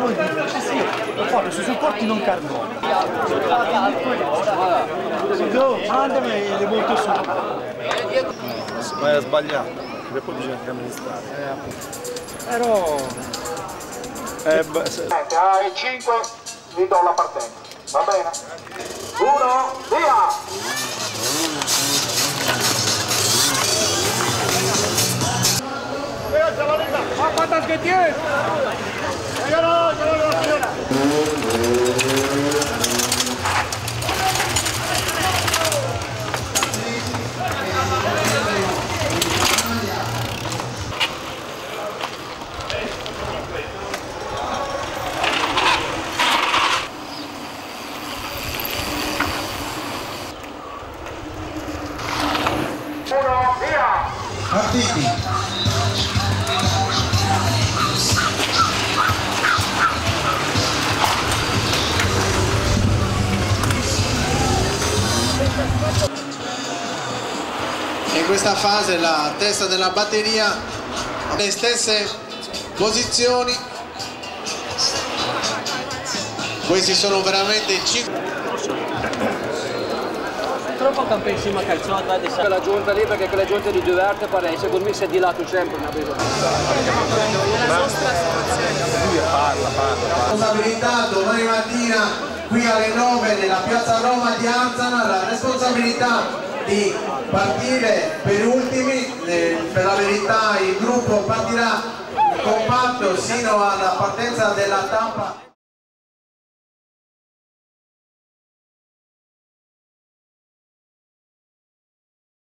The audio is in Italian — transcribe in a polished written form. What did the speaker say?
molto difficile, sì, lo fanno sui supporti non carbonio. Mandami le molto su. Vai a sbagliare, perché poi bisogna anche amministrare. Però... ai 5 vi do la partenza, va bene? 1, via! ¿Cuántas que tienes? Uno, via! Partiti. In questa fase la testa della batteria ha le stesse posizioni. Questi sono veramente 5. Troppo campesimo calciato adesso la giunta lì perché quella giunta di diverte pare secondo me si è di lato sempre una vita. Responsabilità domani mattina qui alle 9 nella piazza Roma di Anzana, la responsabilità di partire per ultimi, per la verità il gruppo partirà compatto sino alla partenza della tappa.